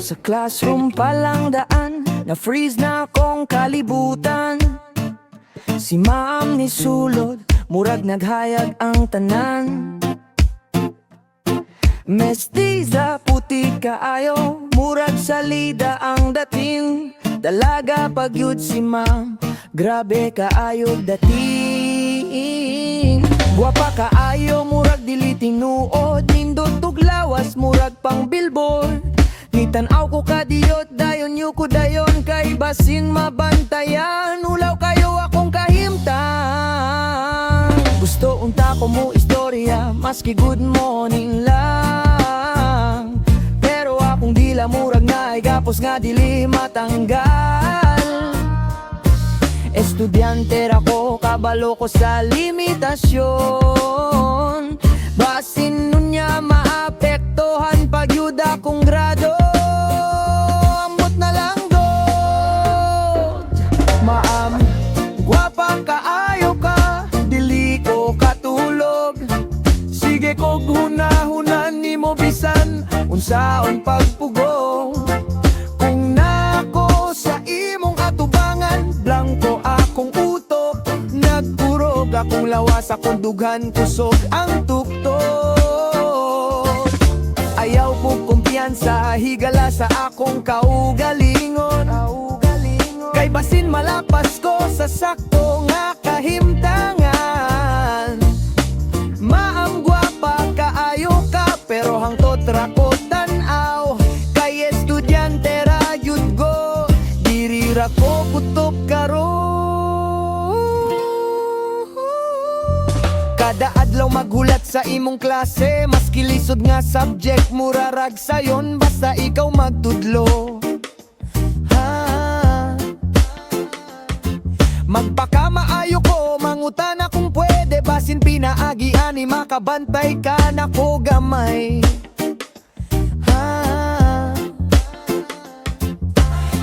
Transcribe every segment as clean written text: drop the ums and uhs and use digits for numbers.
Sa classroom palang daan, na-freeze na akong kalibutan. Si ma'am ni sulod, murag naghayag ang tanan. Mestiza, puti kaayo, murag salida ang dating. Dalaga pagyud si ma'am, grabe kaayo dating. Guwapa kaayo, murag dili tinuod, nindot tuglawas, murag pang billboard. Nitanaw ko kadiyot, dayon yu ko dayon, kay basin mabantayan. Ulaw kayo akong kahimtang. Gusto unta ko mo istorya, maski good morning lang. Pero akong dila murag na ay gapos nga dili matanggal. Estudyante ako, kabalo ko sa limitasyon. Basin nun niya maapektuhan pag yuda kong grado. Ambot na lang god. Maam, gwapa kaayo ka, dili ko katulog. Sige ko hunahunan ni mo bisan unsaon pagpugong. Kung nako sa imong atubangan, blanko akong utok. Nagkurog akong lawas, akong dughan kusog ang tuktok. Ayaw ko kumpiyansa, higala sa akong kaugalingon. Kay basin malapas ko sa sakto nga kahimtangan. Maam gwapa kaayo ka, pero hangtot ra ko tanaw. Kay estudyante ra yun go, diri ra ko kutob karon. Kada adlaw maghulat sa imong klase, maski lisod nga subject murarag sayon, basta ikaw magtudlo. Magpakamaayo ko, mangutana kung pwede, basin pinaagi ani makabantay ka na ko gamay.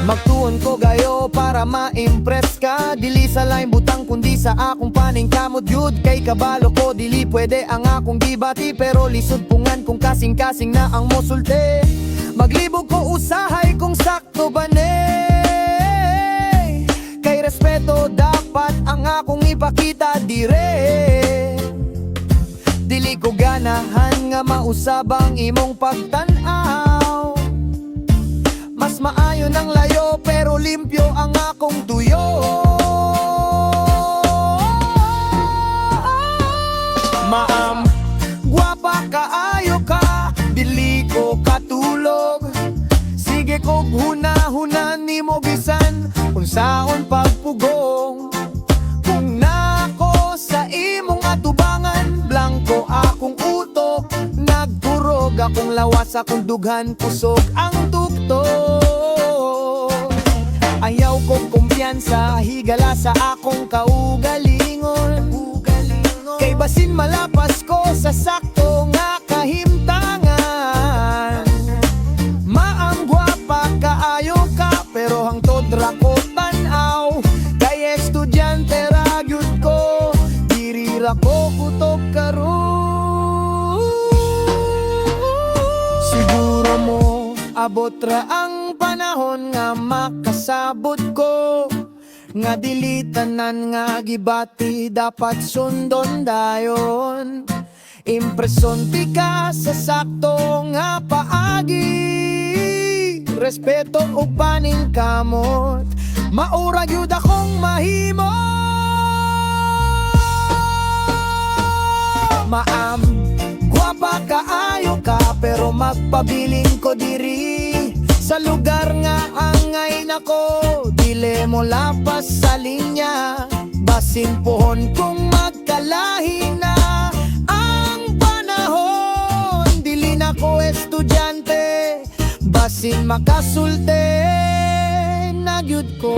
Magtuon ko gayo para ma-impress ka, dili sa lain butang kundi sa akong paning kamot yud. Kay kabalo ko dili pwede ang akong gibati, pero lisod pungan kung kasing-kasing na ang musulte. Maglibog ko usahay kung sakto ba ne. Kay respeto dapat ang akong ipakita dire. Dili ko ganahan nga mausabang imong pagtanaw. Mas maayo ng layo pero limpyo ang akong tuyo. Maam, gwapa kaayo ka, dili ko katulog. Sige ko huna-huna ni mo bisan unsaon pagpugong. Kung nako sa imong atubangan, blanko akong utok. Nagkurog akong lawas, akong dughan kusog ang tuktok. Ayaw ko kumpiyansa, higala sa akong kaugalingon. Kay basin malapas ko sa sakto nga kahimtangan. Maam gwapa kaayo ka, pero hangtod ra ko tanaw. Kay estudyante ra gyud ko, diri ra ko kutob karon. Siguro mo abot ra ang panahon nga makasabot ko, nga dili tanan nga gibati dapat sundon dayon. Impresyon ti ka sa sakto nga paagi, respeto ug paning kamot, maura gyud akong mahimo. Maam, gwapa kaayo ka, pero magpabiling ko diri sa lugar nga angay nako. Dili mo lapas sa linya, basin pohon kung magkalahi na ang panahon. Dili na ko estudyante, basin makasulte, nagyud ko.